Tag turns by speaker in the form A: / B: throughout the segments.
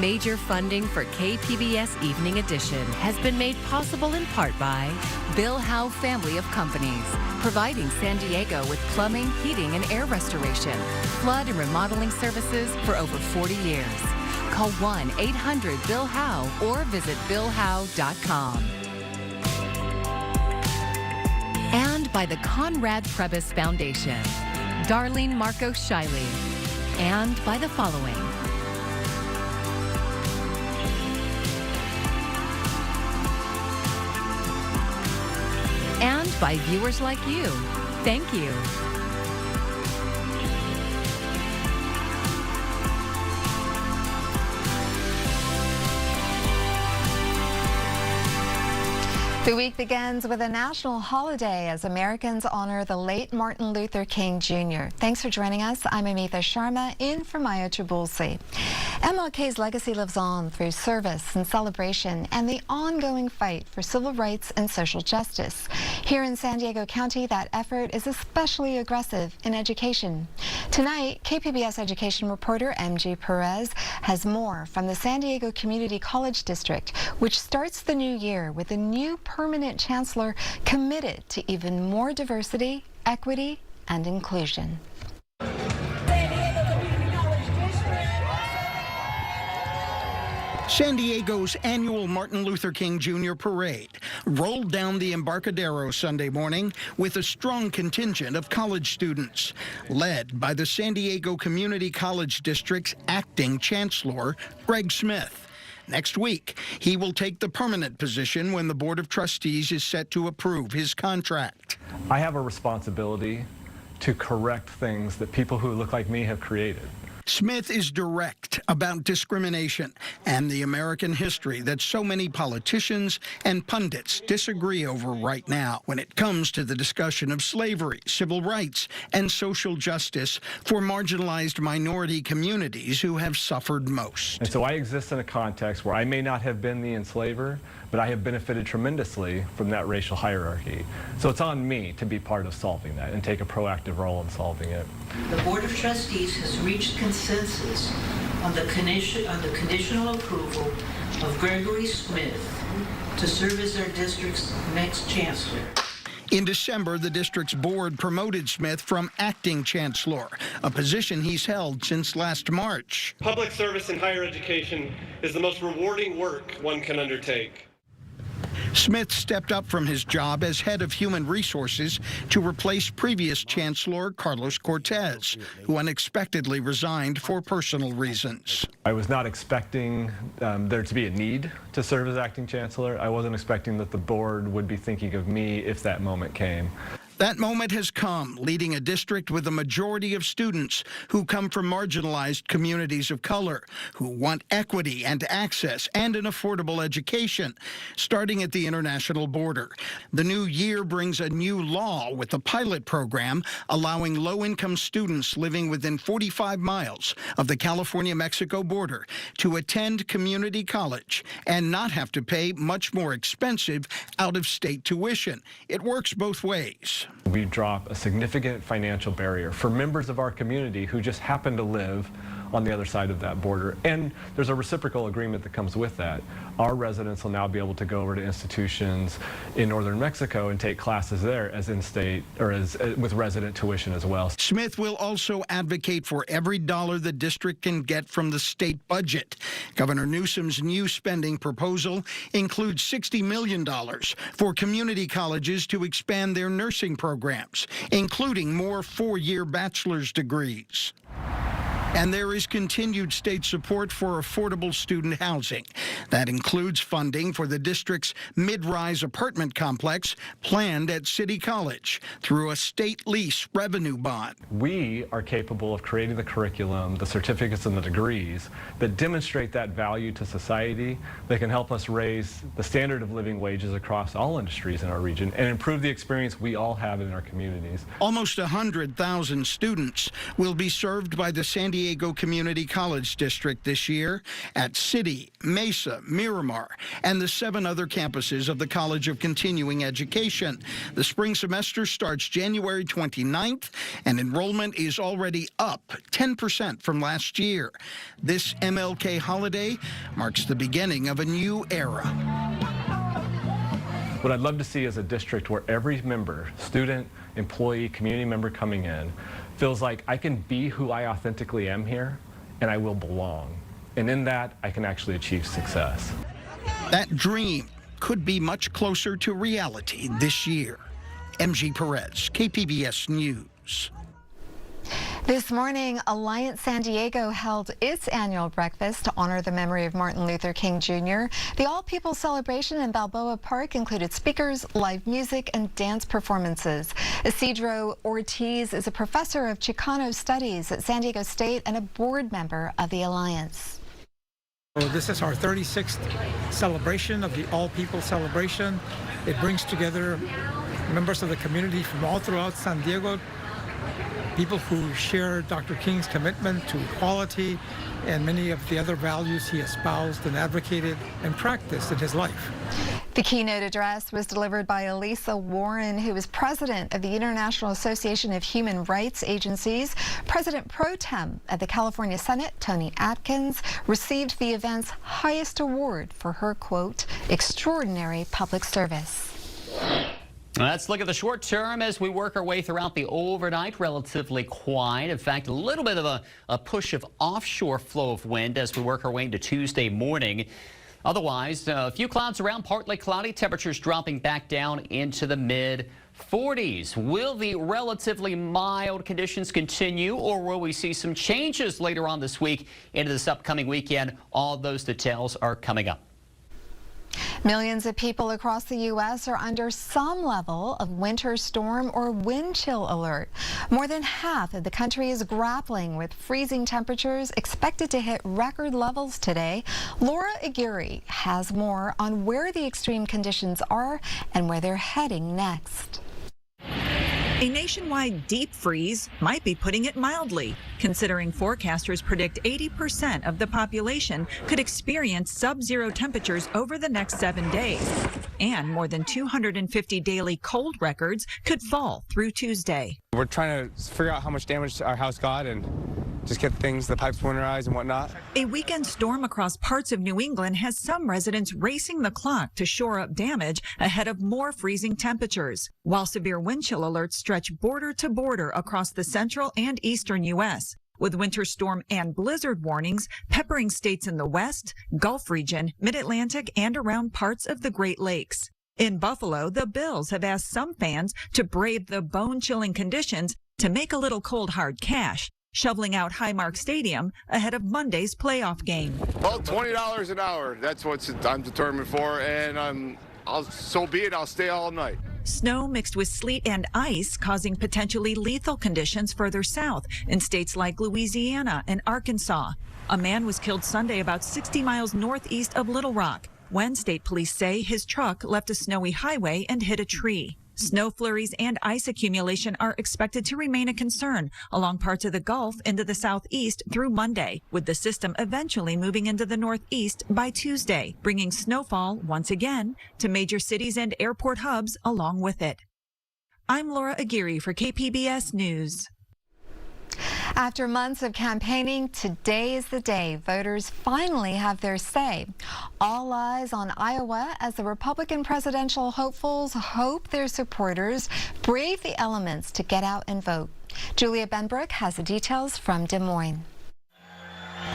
A: Major funding for KPBS Evening Edition has been made possible in part by Bill Howe Family of Companies, providing San Diego with plumbing, heating, and air restoration, flood and remodeling services for over 40 years. Call 1-800-BILL-HOWE or visit billhowe.com. And by the Conrad Prebys Foundation, Darlene Marcos Shiley, and by the following. And by viewers like you. Thank you.
B: The week begins with a national holiday as Americans honor the late Martin Luther King Jr. Thanks for joining us. I'm Amitha Sharma, in for Maya Trabulsi. MLK's legacy lives on through service and celebration and the ongoing fight for civil rights and social justice. Here in San Diego County, that effort is especially aggressive in education. Tonight, KPBS education reporter MG Perez has more from the San Diego Community College District, which starts the new year with a new permanent chancellor committed to even more diversity, equity, and inclusion.
C: San Diego's annual Martin Luther King Jr. parade rolled down the Embarcadero Sunday morning with a strong contingent of college students, led by the San Diego Community College District's acting chancellor, Greg Smith. Next week, he will take the permanent position when the Board of Trustees is set to approve his contract.
D: I have a responsibility to correct things that people who look like me have created.
C: Smith is direct about discrimination and the American history that so many politicians and pundits disagree over right now when it comes to the discussion of slavery, civil rights, and social justice for marginalized minority communities who have suffered most.
D: And so I exist in a context where I may not have been the enslaver, but I have benefited tremendously from that racial hierarchy. So it's on me to be part of solving that and take a proactive role in solving it.
E: The Board of Trustees has reached consensus on the conditional approval of Gregory Smith to serve as our district's next chancellor.
C: In December, the district's board promoted Smith from acting chancellor, a position he's held since last March.
F: Public service in higher education is the most rewarding work one can undertake.
C: Smith stepped up from his job as head of human resources to replace previous chancellor Carlos Cortez, who unexpectedly resigned for personal reasons.
D: I was not expecting there to be a need to serve as acting chancellor. I wasn't expecting that the board would be thinking of me if that moment came.
C: That moment has come, leading a district with a majority of students who come from marginalized communities of color, who want equity and access and an affordable education, starting at the international border. The new year brings a new law with a pilot program allowing low-income students living within 45 miles of the California-Mexico border to attend community college and not have to pay much more expensive out-of-state tuition. It works both ways.
D: We drop a significant financial barrier for members of our community who just happen to live on the other side of that border. And there's a reciprocal agreement that comes with that. Our residents will now be able to go over to institutions in northern Mexico and take classes there as in-state or as with resident tuition as well.
C: Smith will also advocate for every dollar the district can get from the state budget. Governor Newsom's new spending proposal includes $60 million for community colleges to expand their nursing programs, including more four-year bachelor's degrees. And there is continued state support for affordable student housing. That includes funding for the district's mid-rise apartment complex planned at City College through a state lease revenue bond.
D: We are capable of creating the curriculum, the certificates, and the degrees that demonstrate that value to society that can help us raise the standard of living wages across all industries in our region and improve the experience we all have in our communities.
C: Almost 100,000 students will be served by the San Diego Community College District this year at City, Mesa, Miramar, and the 7 other campuses of the College of Continuing Education. The spring semester starts January 29th, and enrollment is already up 10% from last year. This MLK holiday marks the beginning of a new era.
D: What I'd love to see is a district where every member, student, employee, community member coming in, feels like I can be who I authentically am here, and I will belong. And in that, I can actually achieve success.
C: That dream could be much closer to reality this year. MG Perez, KPBS News.
B: This morning, Alliance San Diego held its annual breakfast to honor the memory of Martin Luther King Jr. The all-people celebration in Balboa Park included speakers, live music, and dance performances. Isidro Ortiz is a professor of Chicano Studies at San Diego State and a board member of the Alliance.
G: This is our 36th celebration of the all-people celebration. It brings together members of the community from all throughout San Diego, people who share Dr. King's commitment to equality and many of the other values he espoused and advocated and practiced in his life.
B: The keynote address was delivered by Elisa Warren, who is president of the International Association of Human Rights Agencies. President pro tem of the California Senate, Tony Atkins, received the event's highest award for her, quote, extraordinary public service.
H: Let's look at the short term as we work our way throughout the overnight. Relatively quiet. In fact, a little bit of a push of offshore flow of wind as we work our way into Tuesday morning. Otherwise, a few clouds around, partly cloudy, temperatures dropping back down into the mid-40s. Will the relatively mild conditions continue, or will we see some changes later on this week into this upcoming weekend? All those details are coming up.
B: Millions of people across the U.S. are under some level of winter storm or wind chill alert. More than half of the country is grappling with freezing temperatures expected to hit record levels today. Laura Aguirre has more on where the extreme conditions are and where they're heading next.
I: A nationwide deep freeze might be putting it mildly, considering forecasters predict 80% of the population could experience sub-zero temperatures over the next 7 days, and more than 250 daily cold records could fall through Tuesday.
J: We're trying to figure out how much damage our house got and just get the pipes winterized and whatnot.
I: A weekend storm across parts of New England has some residents racing the clock to shore up damage ahead of more freezing temperatures, while severe wind chill alerts stretch border to border across the central and eastern U.S., with winter storm and blizzard warnings peppering states in the west, Gulf region, mid-Atlantic, and around parts of the Great Lakes. In Buffalo, the Bills have asked some fans to brave the bone-chilling conditions to make a little cold hard cash, shoveling out Highmark Stadium ahead of Monday's playoff game.
K: Well, $20 an hour, that's what I'm determined for, and so be it, I'll stay all night.
I: Snow mixed with sleet and ice causing potentially lethal conditions further south in states like Louisiana and Arkansas. A man was killed Sunday about 60 miles northeast of Little Rock when state police say his truck left a snowy highway and hit a tree. Snow flurries and ice accumulation are expected to remain a concern along parts of the Gulf into the southeast through Monday, with the system eventually moving into the northeast by Tuesday, bringing snowfall once again to major cities and airport hubs along with it. I'm Laura Aguirre for KPBS News.
B: After months of campaigning, today is the day voters finally have their say. All eyes on Iowa as the Republican presidential hopefuls hope their supporters brave the elements to get out and vote. Julia Benbrook has the details from Des Moines.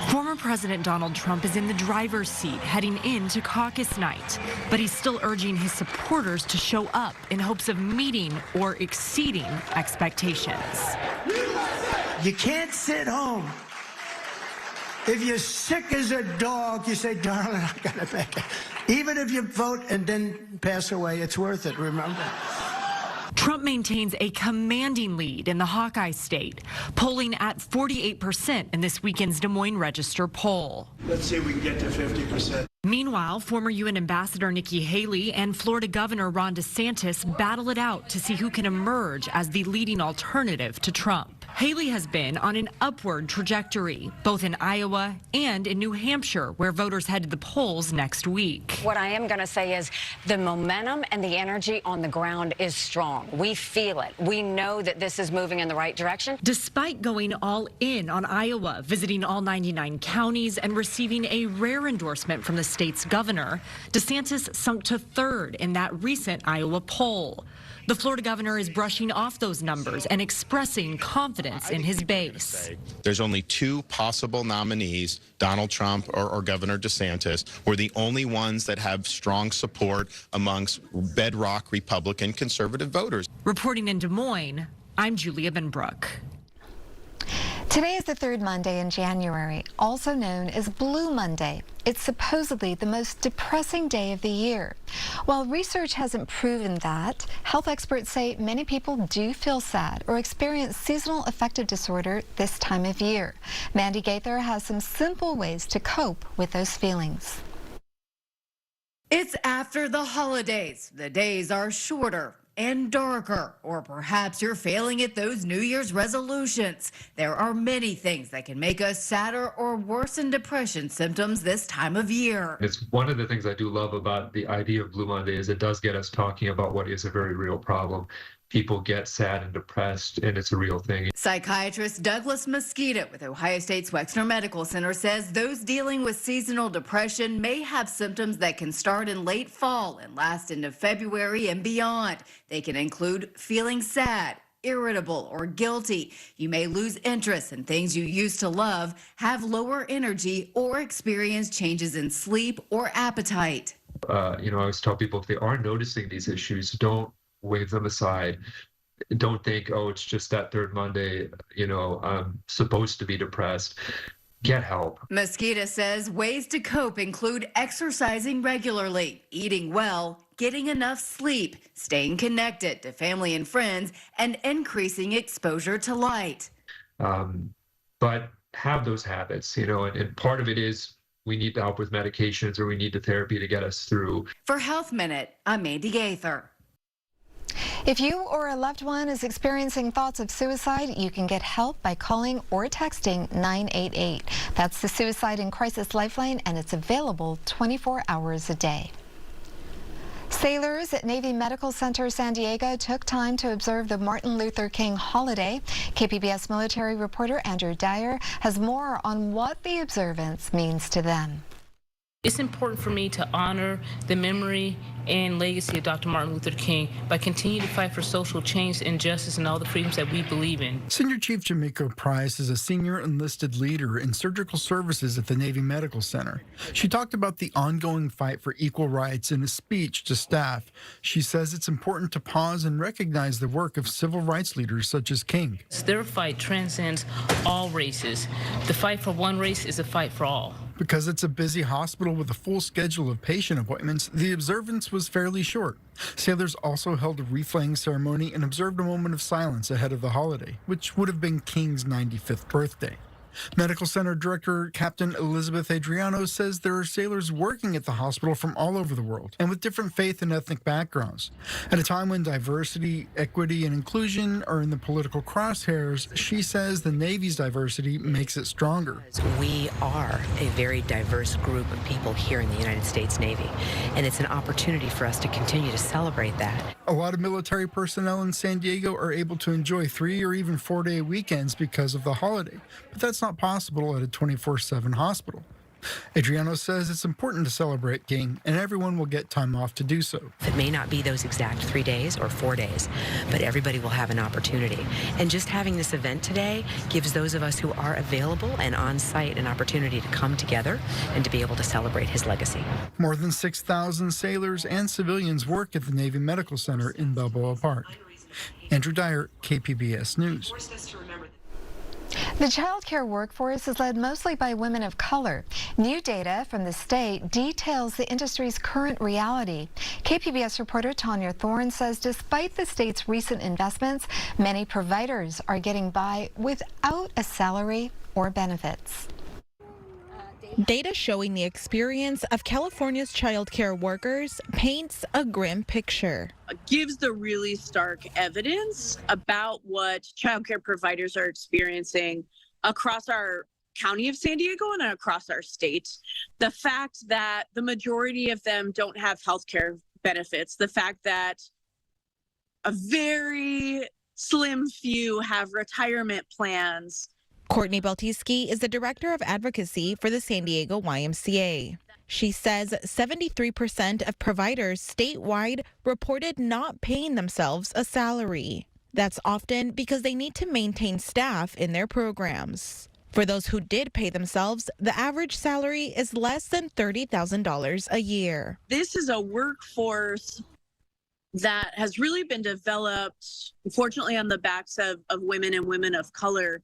L: Former President Donald Trump is in the driver's seat heading into caucus night, but he's still urging his supporters to show up in hopes of meeting or exceeding expectations.
M: You can't sit home. If you're sick as a dog, you say, darling, I gotta make it. Even if you vote and then pass away, it's worth it, remember?
L: Trump maintains a commanding lead in the Hawkeye state, polling at 48% in this weekend's Des Moines Register poll.
M: Let's see if we can get to 50%.
L: Meanwhile, former UN Ambassador Nikki Haley and Florida Governor Ron DeSantis battle it out to see who can emerge as the leading alternative to Trump. Haley has been on an upward trajectory, both in Iowa and in New Hampshire, where voters head to the polls next week.
N: What I am going to say is the momentum and the energy on the ground is strong. We feel it. We know that this is moving in the right direction.
L: Despite going all in on Iowa, visiting all 99 counties and receiving a rare endorsement from the state's governor, DeSantis sunk to third in that recent Iowa poll. The Florida governor is brushing off those numbers and expressing confidence in his base.
O: There's only two possible nominees, Donald Trump or Governor DeSantis. We're the only ones that have strong support amongst bedrock Republican conservative voters.
L: Reporting in Des Moines, I'm Julia Benbrook.
B: Today is the third Monday in January, also known as Blue Monday. It's supposedly the most depressing day of the year. While research hasn't proven that, health experts say many people do feel sad or experience seasonal affective disorder this time of year. Mandy Gaither has some simple ways to cope with those feelings.
P: It's after the holidays. The days are shorter and darker, or perhaps you're failing at those New Year's resolutions. There are many things that can make us sadder or worsen depression symptoms this time of year.
Q: It's one of the things I do love about the idea of Blue Monday is it does get us talking about what is a very real problem. People get sad and depressed, and it's a real thing.
P: Psychiatrist Douglas Mosqueda with Ohio State's Wexner Medical Center says those dealing with seasonal depression may have symptoms that can start in late fall and last into February and beyond. They can include feeling sad, irritable, or guilty. You may lose interest in things you used to love, have lower energy, or experience changes in sleep or appetite.
Q: I always tell people if they are noticing these issues, don't wave them aside. Don't think, oh, it's just that third Monday, I'm supposed to be depressed. Get help.
P: Mosqueda says ways to cope include exercising regularly, eating well, getting enough sleep, staying connected to family and friends, and increasing exposure to light.
Q: But have those habits, and part of it is we need help with medications or we need the therapy to get us through.
P: For Health Minute, I'm Mandy Gaither.
B: If you or a loved one is experiencing thoughts of suicide, you can get help by calling or texting 988. That's the Suicide and Crisis Lifeline, and it's available 24 hours a day. Sailors at Navy Medical Center San Diego took time to observe the Martin Luther King holiday. KPBS military reporter Andrew Dyer has more on what the observance means to them.
R: It's important for me to honor the memory and legacy of Dr. Martin Luther King by continuing to fight for social change and justice and all the freedoms that we believe in.
S: Senior Chief Jamaica Price is a senior enlisted leader in surgical services at the Navy Medical Center. She talked about the ongoing fight for equal rights in a speech to staff. She says it's important to pause and recognize the work of civil rights leaders such as King.
R: Their fight transcends all races. The fight for one race is a fight for all.
S: Because it's a busy hospital with a full schedule of patient appointments, the observance was fairly short. Sailors also held a wreath-laying ceremony and observed a moment of silence ahead of the holiday, which would have been King's 95th birthday. Medical Center Director Captain Elizabeth Adriano says there are sailors working at the hospital from all over the world and with different faith and ethnic backgrounds. At a time when diversity, equity, and inclusion are in the political crosshairs, she says the Navy's diversity makes it stronger.
T: We are a very diverse group of people here in the United States Navy, and it's an opportunity for us to continue to celebrate that.
S: A lot of military personnel in San Diego are able to enjoy 3 or even 4-day weekends because of the holiday, but that's not possible at a 24/7 hospital. Adriano says it's important to celebrate King, and everyone will get time off to do so.
T: It may not be those exact 3 days or 4 days, but everybody will have an opportunity. And just having this event today gives those of us who are available and on site an opportunity to come together and to be able to celebrate his legacy.
S: More than 6,000 sailors and civilians work at the Navy Medical Center in Balboa Park. Andrew Dyer, KPBS News.
B: The child care workforce is led mostly by women of color. New data from the state details the industry's current reality. KPBS reporter Tanya Thorne says despite the state's recent investments, many providers are getting by without a salary or benefits.
U: Data showing the experience of California's childcare workers paints a grim picture.
V: Gives the really stark evidence about what childcare providers are experiencing across our county of San Diego and across our state. The fact that the majority of them don't have health care benefits, the fact that a very slim few have retirement plans.
U: Courtney Baltiski is the director of advocacy for the San Diego YMCA. She says 73% of providers statewide reported not paying themselves a salary. That's often because they need to maintain staff in their programs. For those who did pay themselves, the average salary is less than $30,000 a year.
V: This is a workforce that has really been developed, unfortunately, on the backs of women and women of color.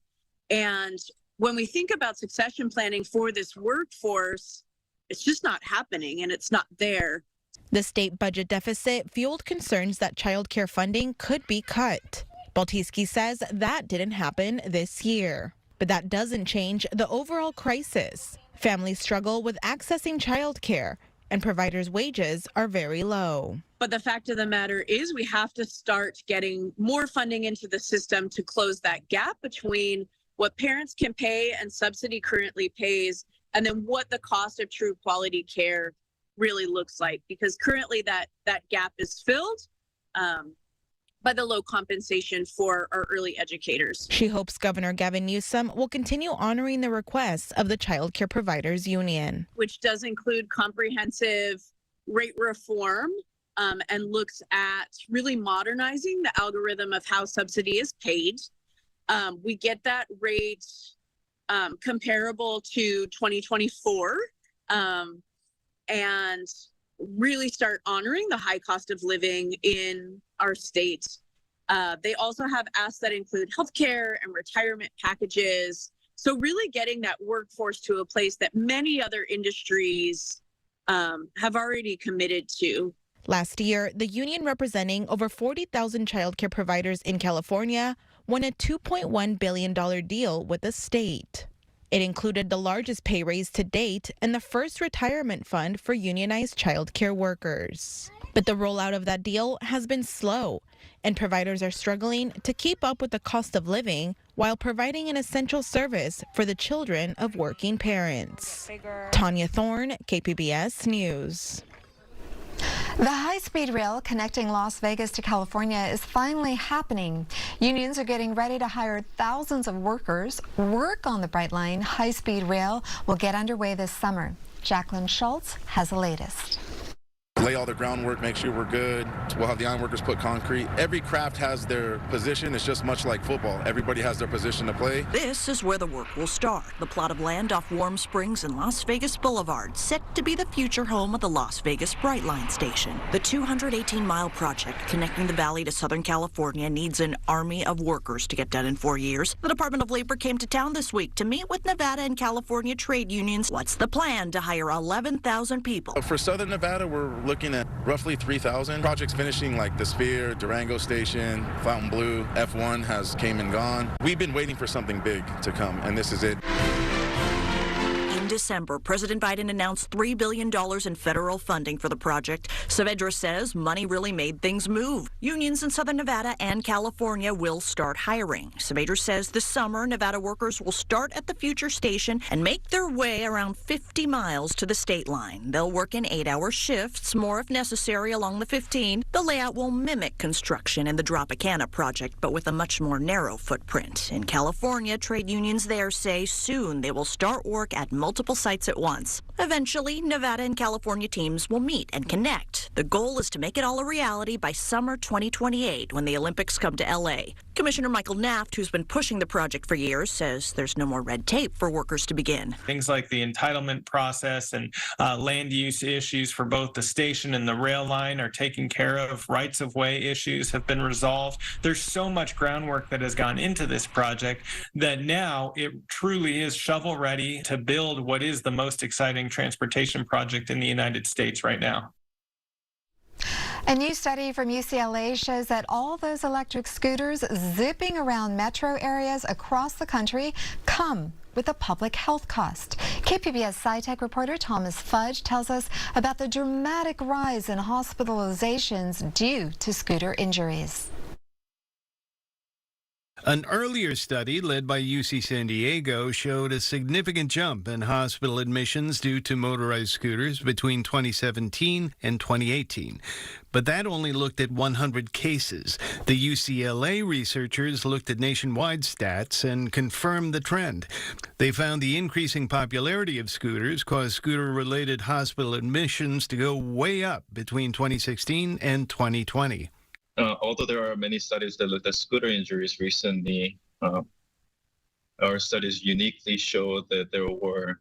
V: And when we think about succession planning for this workforce, it's just not happening and it's not there.
U: The state budget deficit fueled concerns that childcare funding could be cut. Baltiski says that didn't happen this year. But that doesn't change the overall crisis. Families struggle with accessing childcare, and providers' wages are very low.
V: But the fact of the matter is we have to start getting more funding into the system to close that gap between what parents can pay and subsidy currently pays, and then what the cost of true quality care really looks like. Because currently that gap is filled by the low compensation for our early educators.
U: She hopes Governor Gavin Newsom will continue honoring the requests of the Child Care Providers Union,
V: which does include comprehensive rate reform and looks at really modernizing the algorithm of how subsidy is paid. We get that rate comparable to 2024 and really start honoring the high cost of living in our state. They also have asks that include healthcare and retirement packages. So really getting that workforce to a place that many other industries have already committed to.
U: Last year, the union representing over 40,000 childcare providers in California won a $2.1 billion deal with the state. It included the largest pay raise to date and the first retirement fund for unionized childcare workers. But the rollout of that deal has been slow, and providers are struggling to keep up with the cost of living while providing an essential service for the children of working parents. Tanya Thorne, KPBS News.
B: The high-speed rail connecting Las Vegas to California is finally happening. Unions are getting ready to hire thousands of workers. Work on the Brightline high-speed rail will get underway this summer. Jacqueline Schultz has the latest.
W: Lay all the groundwork, make sure we're good. We'll have the ironworkers put concrete. Every craft has their position. It's just much like football. Everybody has their position to play.
X: This is where the work will start. The plot of land off Warm Springs and Las Vegas Boulevard, set to be the future home of the Las Vegas Brightline station. The 218-mile project connecting the valley to Southern California needs an army of workers to get done in 4 years. The Department of Labor came to town this week to meet with Nevada and California trade unions. What's the plan to hire 11,000 people?
W: For Southern Nevada, we're looking at roughly 3,000 projects finishing, like the Sphere, Durango Station, Fontainebleau, F1 has came and gone. We've been waiting for something big to come, and this is it.
X: In December, President Biden announced $3 billion in federal funding for the project. Saavedra says money really made things move. Unions in Southern Nevada and California will start hiring. Saavedra says this summer, Nevada workers will start at the future station and make their way around 50 miles to the state line. They'll work in 8-hour shifts, more if necessary along the 15. The layout will mimic construction in the Tropicana project, but with a much more narrow footprint. In California, trade unions there say soon they will start work at multiple sites at once. Eventually, Nevada and California teams will meet and connect. The goal is to make it all a reality by summer 2028 when the Olympics come to L.A. Commissioner Michael Naft, who's been pushing the project for years, says there's no more red tape for workers to begin.
Y: Things like the entitlement process and land use issues for both the station and the rail line are taken care of. Rights-of-way issues have been resolved. There's so much groundwork that has gone into this project that now it truly is shovel-ready to build what is the most exciting transportation project in the United States right now.
B: A new study from UCLA shows that all those electric scooters zipping around metro areas across the country come with a public health cost. KPBS SciTech reporter Thomas Fudge tells us about the dramatic rise in hospitalizations due to scooter injuries.
A: An earlier study led by UC San Diego showed a significant jump in hospital admissions due to motorized scooters between 2017 and 2018. But that only looked at 100 cases. The UCLA researchers looked at nationwide stats and confirmed the trend. They found the increasing popularity of scooters caused scooter-related hospital admissions to go way up between 2016 and 2020.
C: Although there are many studies that looked at scooter injuries recently, our studies uniquely showed that there were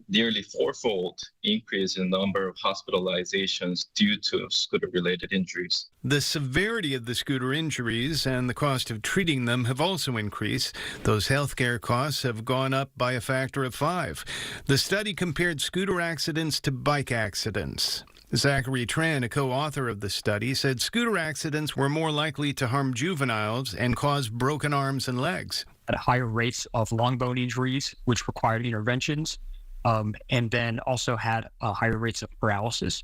C: nearly fourfold increase in number of hospitalizations due to scooter-related injuries.
A: The severity of the scooter injuries and the cost of treating them have also increased. Those healthcare costs have gone up by a factor of 5. The study compared scooter accidents to bike accidents. Zachary Tran, a co-author of the study, said scooter accidents were more likely to harm juveniles and cause broken arms and legs.
D: At higher rates of long bone injuries, which required interventions, and then also had higher rates of paralysis.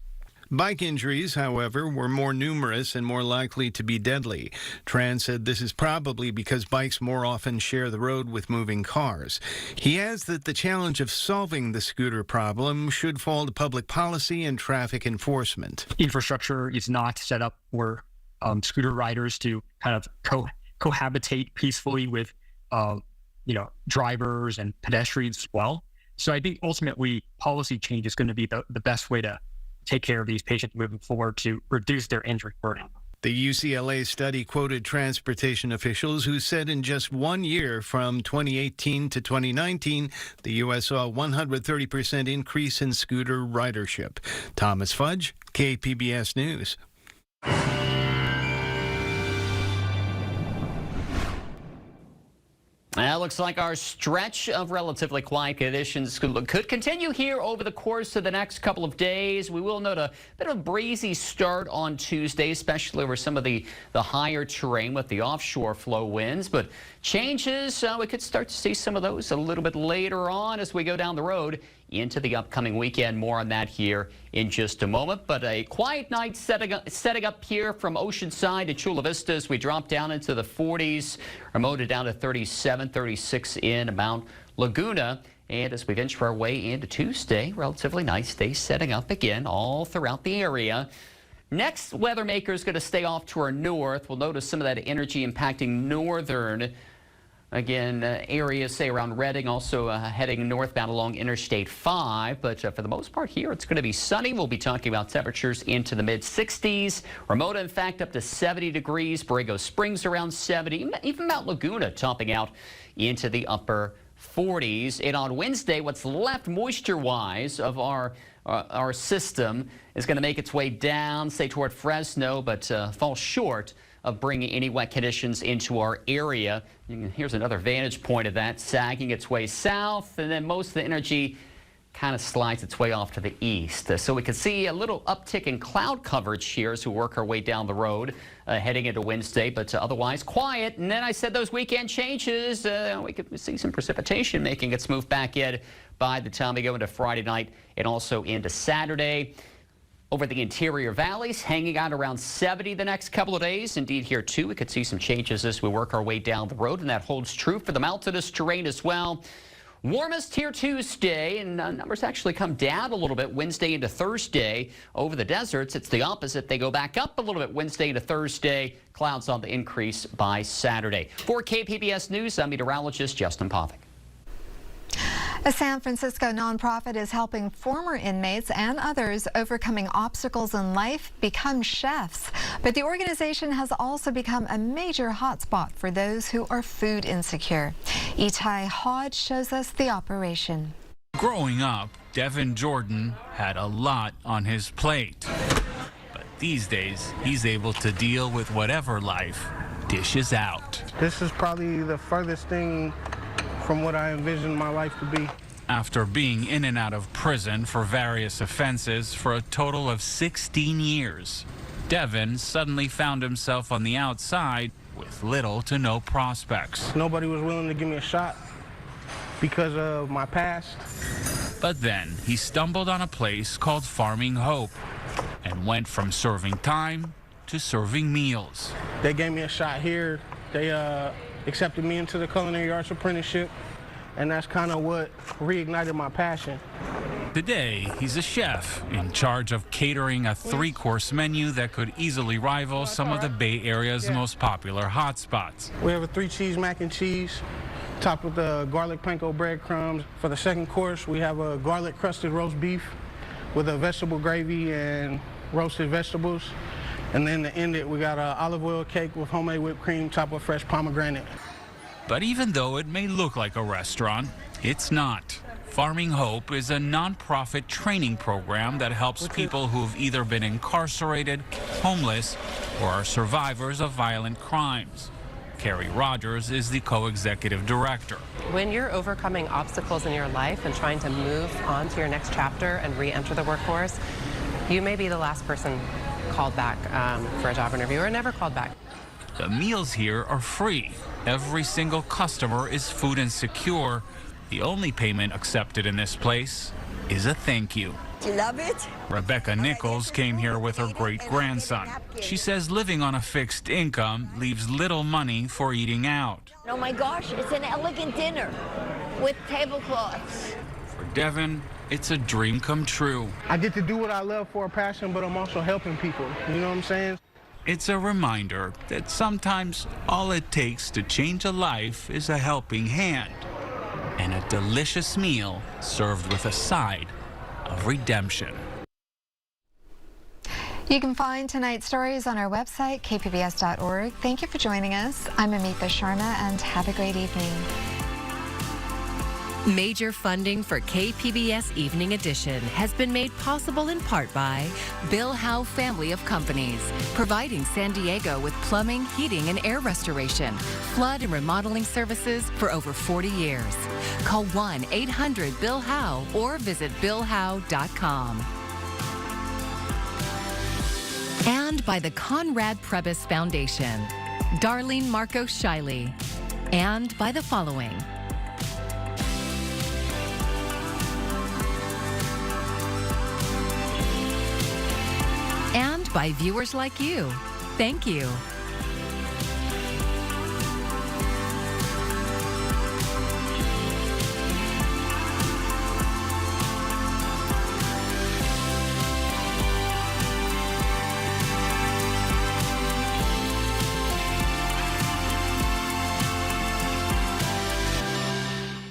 A: Bike injuries, however, were more numerous and more likely to be deadly. Tran said this is probably because bikes more often share the road with moving cars. He adds that the challenge of solving the scooter problem should fall to public policy and traffic enforcement.
D: Infrastructure is not set up for scooter riders to kind of cohabitate peacefully with drivers and pedestrians as well. So I think ultimately policy change is going to be the best way to take care of these patients moving forward to reduce their injury burden.
A: The UCLA study quoted transportation officials who said in just 1 year, from 2018 to 2019, the U.S. saw a 130% increase in scooter ridership. Thomas Fudge, KPBS News.
H: Well, looks like our stretch of relatively quiet conditions could continue here over the course of the next couple of days. We will note a bit of a breezy start on Tuesday, especially over some of the higher terrain with the offshore flow winds. But changes, we could start to see some of those a little bit later on as we go down the road into the upcoming weekend. More on that here in just a moment. But a quiet night setting up here from Oceanside to Chula Vista as we drop down into the 40s, remoted down to 37, 36 in Mount Laguna. And as we venture our way into Tuesday, relatively nice day setting up again all throughout the area. Next weather maker is going to stay off to our north. We'll notice some of that energy impacting northern areas, say around Redding, also heading northbound along Interstate 5. But for the most part here, it's going to be sunny. We'll be talking about temperatures into the mid-60s. Ramona, in fact, up to 70 degrees. Borrego Springs around 70. Even Mount Laguna topping out into the upper 40s. And on Wednesday, what's left moisture-wise of our system is going to make its way down, say toward Fresno, but fall short of bringing any wet conditions into our area. Here's another vantage point of that, sagging its way south, and then most of the energy kind of slides its way off to the east. So we can see a little uptick in cloud coverage here as we work our way down the road heading into Wednesday, but otherwise quiet. And then I said those weekend changes, we could see some precipitation making its move back in by the time we go into Friday night and also into Saturday. Over the interior valleys, hanging out around 70 the next couple of days. Indeed, here too, we could see some changes as we work our way down the road, and that holds true for the mountainous terrain as well. Warmest here Tuesday, and numbers actually come down a little bit Wednesday into Thursday. Over the deserts, it's the opposite. They go back up a little bit Wednesday into Thursday. Clouds on the increase by Saturday. For KPBS News, I'm meteorologist Justin Povick.
B: A San Francisco nonprofit is helping former inmates and others overcoming obstacles in life become chefs. But the organization has also become a major hotspot for those who are food insecure. Itai Hodge shows us the operation.
E: Growing up, Devin Jordan had a lot on his plate. But these days, he's able to deal with whatever life dishes out.
F: This is probably the furthest thing from what I envisioned my life to be.
E: After being in and out of prison for various offenses for a total of 16 years, Devin suddenly found himself on the outside with little to no prospects.
F: Nobody was willing to give me a shot. because of my past.
E: But then he stumbled on a place called Farming Hope and went from serving time to serving meals.
F: They gave me a shot here. They accepted me into the culinary arts apprenticeship, and that's kind of what reignited my passion.
E: Today, he's a chef in charge of catering a 3-course menu that could easily rival some of the Bay Area's most popular hotspots.
F: We have a 3-cheese mac and cheese, topped with the garlic panko breadcrumbs. For the second course, we have a garlic crusted roast beef with a vegetable gravy and roasted vegetables. And then to end it, we got an olive oil cake with homemade whipped cream topped with fresh pomegranate.
E: But even though it may look like a restaurant, it's not. Farming Hope is a nonprofit training program that helps people who've either been incarcerated, homeless, or are survivors of violent crimes. Carrie Rogers is the co-executive director.
G: When you're overcoming obstacles in your life and trying to move on to your next chapter and re-enter the workforce, you may be the last person called back for a job interview or never called back.
E: The meals here are free. Every single customer is food insecure. The only payment accepted in this place is a thank you.
I: Do you love it?
E: Rebecca Nichols came here with her great-grandson. She says living on a fixed income leaves little money for eating out.
I: Oh my gosh, it's an elegant dinner with tablecloths.
E: For Devin, it's a dream come true.
F: I get to do what I love for a passion, but I'm also helping people. You know what I'm saying?
E: It's a reminder that sometimes all it takes to change a life is a helping hand and a delicious meal served with a side of redemption.
B: You can find tonight's stories on our website, kpbs.org. Thank you for joining us. I'm Amita Sharma, and have a great evening.
J: Major funding for KPBS Evening Edition has been made possible in part by Bill Howe Family of Companies, providing San Diego with plumbing, heating, and air restoration, flood and remodeling services for over 40 years. Call 1-800-BILL-HOWE or visit billhowe.com. And by the Conrad Prebys Foundation, Darlene Marcos Shiley, and by the following: and by viewers like you. Thank you.